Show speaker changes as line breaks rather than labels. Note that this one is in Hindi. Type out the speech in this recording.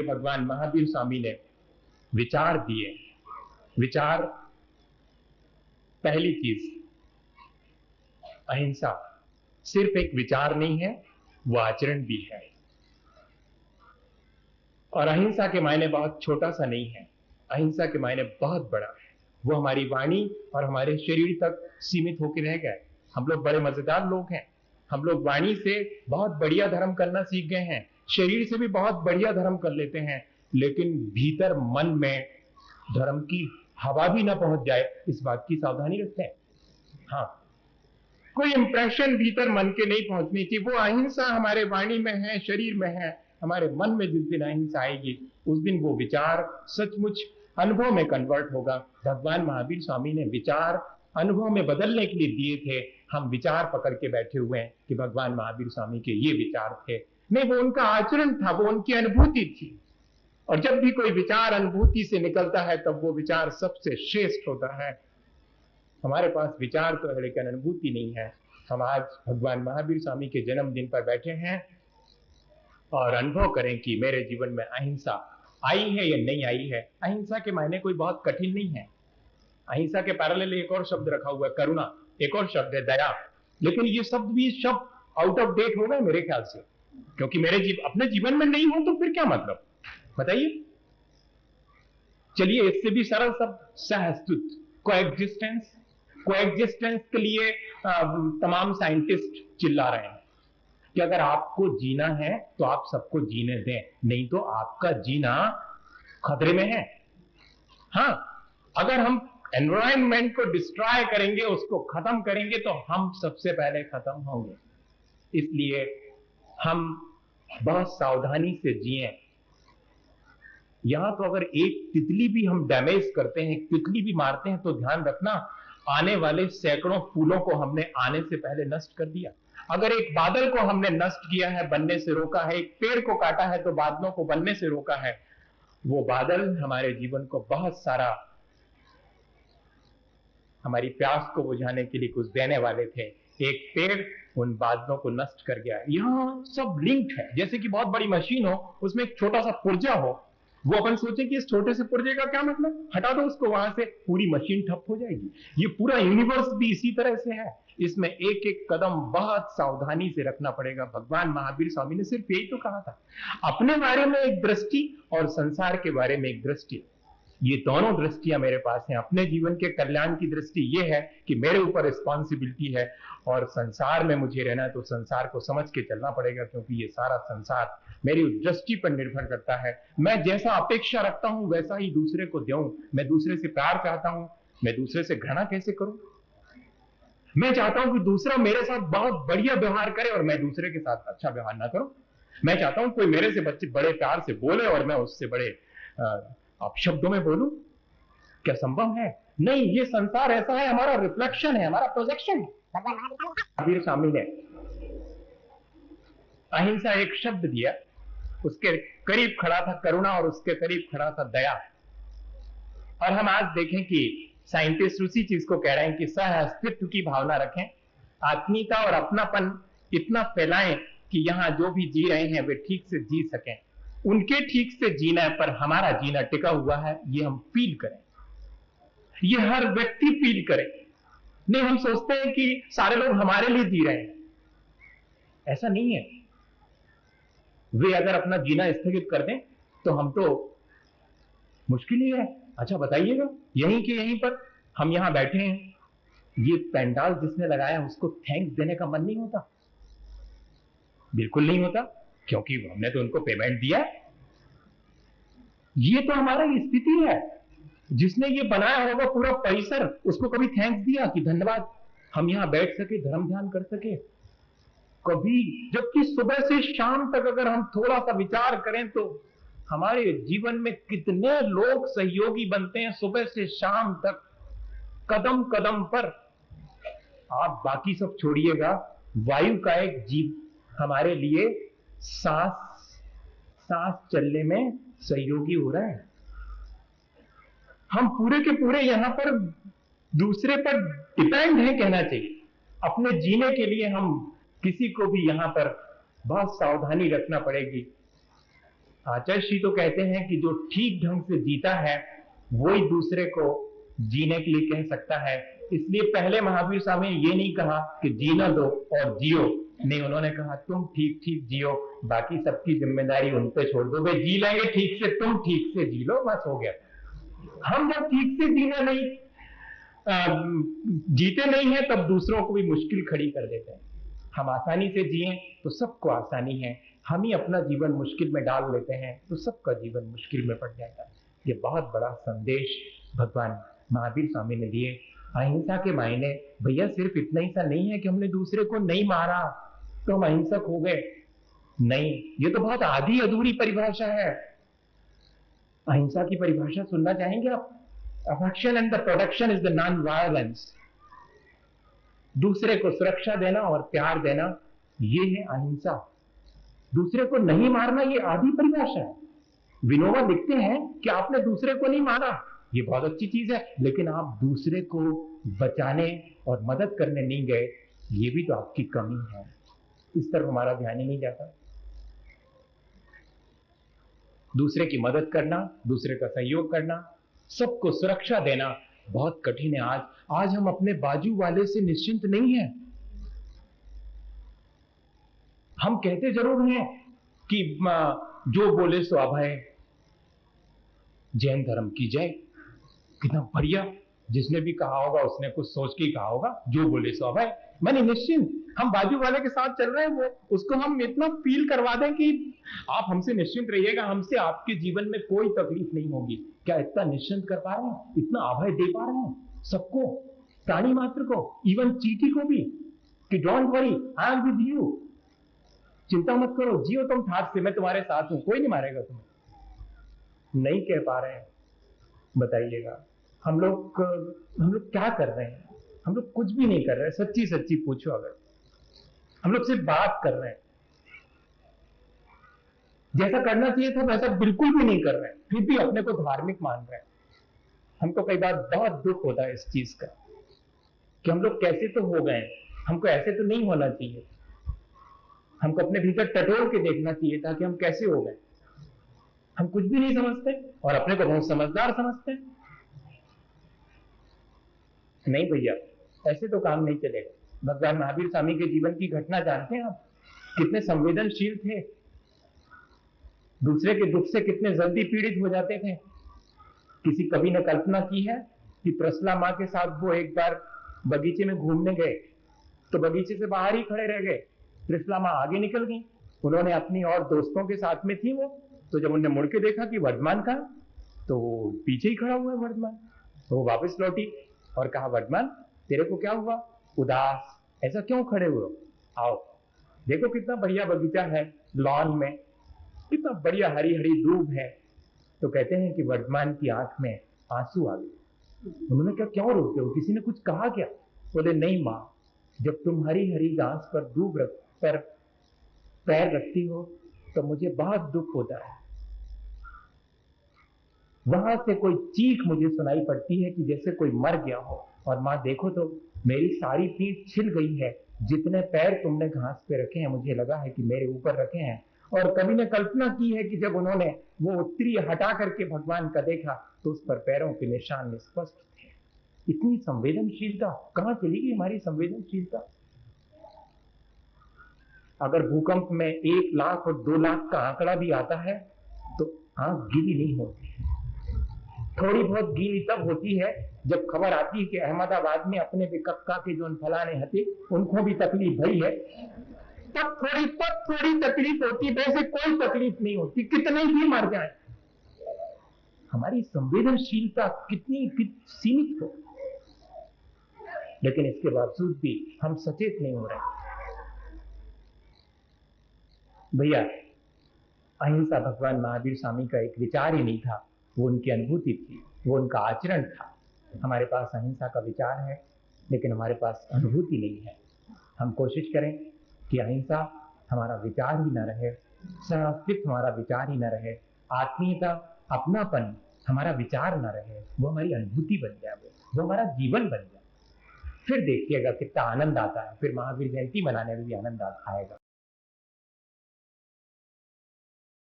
भगवान महावीर स्वामी ने विचार दिए। विचार, पहली चीज अहिंसा सिर्फ एक विचार नहीं है, वो आचरण भी है। और अहिंसा के मायने बहुत छोटा सा नहीं है, अहिंसा के मायने बहुत बड़ा है। वो हमारी वाणी और हमारे शरीर तक सीमित होकर रह गए। हम लोग बड़े मजेदार लोग हैं, हम लोग वाणी से बहुत बढ़िया धर्म करना सीख गए हैं, शरीर से भी बहुत बढ़िया धर्म कर लेते हैं, लेकिन भीतर मन में धर्म की हवा भी ना पहुंच जाए, इस बात की सावधानी रखते हैं। हाँ, कोई इंप्रेशन भीतर मन के नहीं पहुंचनी चाहिए। वो अहिंसा हमारे वाणी में है, शरीर में है, हमारे मन में जिस दिन अहिंसा आएगी उस दिन वो विचार सचमुच अनुभव में कन्वर्ट होगा। भगवान महावीर स्वामी ने विचार अनुभव में बदलने के लिए दिए थे। हम विचार पकड़ के बैठे हुए हैं कि भगवान महावीर स्वामी के ये विचार थे, नहीं, वो उनका आचरण था, वो उनकी अनुभूति थी। और जब भी कोई विचार अनुभूति से निकलता है तब वो विचार सबसे श्रेष्ठ होता है। हमारे पास विचार तो है लेकिन अनुभूति नहीं है। हम आज भगवान महावीर स्वामी के जन्मदिन पर बैठे हैं और अनुभव करें कि मेरे जीवन में अहिंसा आई है या नहीं आई है। अहिंसा के मायने कोई बहुत कठिन नहीं है। अहिंसा के पैरेलल एक और शब्द रखा हुआ है, करुणा, एक और शब्द है दया। लेकिन ये शब्द भी शब्द आउट ऑफ डेट हो गए मेरे ख्याल से, क्योंकि मेरे अपने जीवन में नहीं हो तो फिर क्या मतलब, बताइए। चलिए इससे भी सरल शब्द सहअस्तित्व, कोएग्जिस्टेंस। कोएग्जिस्टेंस के लिए तमाम साइंटिस्ट चिल्ला रहे हैं कि अगर आपको जीना है तो आप सबको जीने दें, नहीं तो आपका जीना खतरे में है। हाँ, अगर हम एनवायरनमेंट को डिस्ट्रॉय करेंगे, उसको खत्म करेंगे, तो हम सबसे पहले खत्म होंगे। इसलिए हम बहुत सावधानी से जिएं। यहां तो अगर एक तितली भी हम डैमेज करते हैं, एक तितली भी मारते हैं, तो ध्यान रखना आने वाले सैकड़ों फूलों को हमने आने से पहले नष्ट कर दिया। अगर एक बादल को हमने नष्ट किया है, बनने से रोका है, एक पेड़ को काटा है तो बादलों को बनने से रोका है, वो बादल हमारे जीवन को बहुत सारा, हमारी प्यास को बुझाने के लिए कुछ देने वाले थे। एक पेड़ उन बादलों को नष्ट कर गया। यहां सब लिंक्ड है, जैसे कि बहुत बड़ी मशीन हो, उसमें एक छोटा सा पुर्जा हो, वो अपन सोचे कि इस छोटे से पुर्जे का क्या मतलब, हटा दो उसको, वहां से पूरी मशीन ठप हो जाएगी। ये पूरा यूनिवर्स भी इसी तरह से है, इसमें एक एक कदम बहुत सावधानी से रखना पड़ेगा। भगवान महावीर स्वामी ने सिर्फ यही तो कहा था, अपने बारे में एक दृष्टि और संसार के बारे में एक दृष्टि। ये दोनों दृष्टियां मेरे पास हैं। अपने जीवन के कल्याण की दृष्टि ये है कि मेरे ऊपर रिस्पॉन्सिबिलिटी है, और संसार में मुझे रहना है तो संसार को समझ के चलना पड़ेगा, क्योंकि ये सारा संसार मेरी दृष्टि पर निर्भर करता है। मैं जैसा अपेक्षा रखता हूं वैसा ही दूसरे को दूं। मैं दूसरे से प्यार चाहता हूं, मैं दूसरे से घृणा कैसे करूं? मैं चाहता हूं कि दूसरा मेरे साथ बहुत बढ़िया व्यवहार करे और मैं दूसरे के साथ अच्छा व्यवहार ना करूं। मैं चाहता हूं कोई मेरे से बच्चे बड़े प्यार से बोले और मैं उससे बड़े अपशब्दों में बोलूं। क्या संभव है? नहीं, ये संसार ऐसा है, हमारा रिफ्लेक्शन है, हमारा प्रोजेक्शन है। महावीर स्वामी ने अहिंसा एक शब्द दिया, उसके करीब खड़ा था करुणा और उसके करीब खड़ा था दया। और हम आज देखें कि साइंटिस्ट उसी चीज को कह रहे हैं कि सह अस्तित्व की भावना रखें, आत्मीयता और अपनापन इतना फैलाएं कि यहां जो भी जी रहे हैं वे ठीक से जी सकें। उनके ठीक से जीना पर हमारा जीना टिका हुआ है, ये हम फील करें, ये हर व्यक्ति फील करे। नहीं, हम सोचते हैं कि सारे लोग हमारे लिए जी रहे हैं, ऐसा नहीं है। वे अगर अपना जीना स्थगित कर दें तो हम तो मुश्किल ही है। अच्छा बताइएगा, यहीं के यहीं पर हम यहां बैठे हैं, ये पंडाल जिसने लगाया उसको थैंक्स देने का मन नहीं होता? बिल्कुल नहीं होता, क्योंकि हमने तो उनको पेमेंट दिया। ये तो हमारी स्थिति है। जिसने ये बनाया होगा पूरा परिसर, उसको कभी थैंक्स दिया कि धन्यवाद हम यहां बैठ सके, धर्म ध्यान कर सके? कभी। जबकि सुबह से शाम तक अगर हम थोड़ा सा विचार करें तो हमारे जीवन में कितने लोग सहयोगी बनते हैं सुबह से शाम तक, कदम कदम पर। आप बाकी सब छोड़िएगा, वायु का एक जीव हमारे लिए सांस चलने में सहयोगी हो रहा है। हम पूरे के पूरे यहां पर दूसरे पर डिपेंड हैं कहना चाहिए। अपने जीने के लिए हम किसी को भी यहां पर बहुत सावधानी रखना पड़ेगी। आचार्य श्री तो कहते हैं कि जो ठीक ढंग से जीता है वही दूसरे को जीने के लिए कह सकता है। इसलिए पहले महावीर स्वामी ने ये नहीं कहा कि जीना दो और जियो, नहीं, उन्होंने कहा तुम ठीक ठीक जियो, बाकी सबकी जिम्मेदारी उन पे छोड़ दो, वे जी लेंगे ठीक से, तुम ठीक से जी लो, बस हो गया। हम जब ठीक से जीना नहीं जीते नहीं है तब दूसरों को भी मुश्किल खड़ी कर देते हैं। हम आसानी से जिए तो सबको आसानी है, हम ही अपना जीवन मुश्किल में डाल लेते हैं तो सबका जीवन मुश्किल में पड़ जाता है। ये बहुत बड़ा संदेश भगवान महावीर स्वामी ने दिए। अहिंसा के मायने भैया सिर्फ इतना ही सा नहीं है कि हमने दूसरे को नहीं मारा तो हम अहिंसक हो गए, नहीं, ये तो बहुत आधी अधूरी परिभाषा है। अहिंसा की परिभाषा सुनना चाहेंगे आप? Affection and the production is the non violence. दूसरे को सुरक्षा देना और प्यार देना, ये है अहिंसा। दूसरे को नहीं मारना, ये आधी परिभाषा है। विनोबा लिखते हैं कि आपने दूसरे को नहीं मारा, ये बहुत अच्छी चीज है, लेकिन आप दूसरे को बचाने और मदद करने नहीं गए, ये भी तो आपकी कमी है। इस तरफ हमारा ध्यान ही नहीं जाता। दूसरे की मदद करना, दूसरे का सहयोग करना, सबको सुरक्षा देना बहुत कठिन है। आज हम अपने बाजू वाले से निश्चिंत नहीं है। हम कहते जरूर हैं कि जो बोले सो अभय, जैन धर्म की जय, कितना बढ़िया, जिसने भी कहा होगा उसने कुछ सोच के कहा होगा, जो बोले सो अभय, मैंने निश्चिंत। हम बाजू वाले के साथ चल रहे हैं, वो उसको हम इतना फील करवा दें कि आप हमसे निश्चिंत रहिएगा, हमसे आपके जीवन में कोई तकलीफ नहीं होगी। क्या इतना निश्चिंत कर पा रहे हैं? इतना अभय दे पा रहे हैं सबको, प्राणी मात्र को, इवन चींटी को भी, कि don't worry, I am with you, चिंता मत करो, जियो तुम ठाट से, मैं तुम्हारे साथ हूं, कोई नहीं मारेगा तुम्हें। नहीं कह पा रहे हैं, बताइएगा हम लोग क्या कर रहे हैं? हम लोग कुछ भी नहीं कर रहे। सच्ची सच्ची पूछो, अगर हम लोग सिर्फ बात कर रहे हैं, जैसा करना चाहिए था वैसा बिल्कुल भी नहीं कर रहे हैं, फिर भी अपने को धार्मिक मान रहे हैं। हमको कई बार बहुत दुख होता है इस चीज का कि हम लोग कैसे तो हो गए, हमको ऐसे तो नहीं होना चाहिए। हमको अपने भीतर टटोल के देखना चाहिए था कि हम कैसे हो गए। हम कुछ भी नहीं समझते और अपने को बहुत समझदार समझते हैं। नहीं भैया, ऐसे तो काम नहीं चलेगा। भगवान महावीर स्वामी के जीवन की घटना जानते हैं आप? कितने संवेदनशील थे, दूसरे के दुख से कितने जल्दी पीड़ित हो जाते थे। किसी कवि ने कल्पना की है कि त्रसला माँ के साथ वो एक बार बगीचे में घूमने गए तो बगीचे से बाहर ही खड़े रह गए। त्रिशला माँ आगे निकल गई, उन्होंने अपनी और दोस्तों के साथ में थी वो, तो जब उन्होंने मुड़ के देखा कि वर्धमान कहा, तो पीछे ही खड़ा हुआ है वर्धमान। तो वो वापस लौटी और कहा, वर्धमान तेरे को क्या हुआ, उदास ऐसा क्यों खड़े हुए हो? आओ देखो कितना बढ़िया बगीचा है, लॉन में कितना बढ़िया हरी हरी दूब है। तो कहते हैं कि वर्धमान की आंख में आंसू आ गए। उन्होंने कहा, क्यों रोते हो, किसी ने कुछ कहा क्या? बोले, नहीं माँ, जब तुम हरी हरी घास पर दूब पर पैर रखती हो तो मुझे बहुत दुख होता है। वहां से कोई चीख मुझे सुनाई पड़ती है कि जैसे कोई मर गया हो, और माँ देखो तो मेरी सारी पीठ छिल गई है, जितने पैर तुमने घास पे रखे हैं मुझे लगा है कि मेरे ऊपर रखे हैं। और कवि ने कल्पना की है कि जब उन्होंने वो उत्तरी हटा करके भगवान का देखा तो उस पर पैरों के निशान स्पष्ट थे। इतनी संवेदनशीलता, कहां चली गई हमारी संवेदनशीलता? अगर भूकंप में 1 लाख और 2 लाख का आंकड़ा भी आता है तो आंख गीली नहीं होती। थोड़ी बहुत गीली तब होती है जब खबर आती है कि अहमदाबाद में अपने कक्का के जो फलाने हथे उनको भी तकलीफ भई है, तब थोड़ी तकलीफ होती है, वैसे कोई तकलीफ नहीं होती, कितने भी मर जाए। हमारी संवेदनशीलता कितनी सीमित हो, लेकिन इसके बावजूद भी हम सचेत नहीं हो रहे। भैया, अहिंसा भगवान महावीर स्वामी का एक विचार ही नहीं था, वो उनकी अनुभूति थी, वो उनका आचरण था। हमारे पास अहिंसा का विचार है लेकिन हमारे पास अनुभूति नहीं है। हम कोशिश करें कि अहिंसा हमारा विचार ही न रहे, सह-अस्तित्व हमारा विचार ही न रहे, आत्मीयता, अपनापन हमारा विचार न रहे, वो हमारी अनुभूति बन जाए, वो हमारा जीवन बन जाए। फिर देखिएगा कितना आनंद आता है, फिर महावीर जयंती मनाने में भी आनंद आएगा।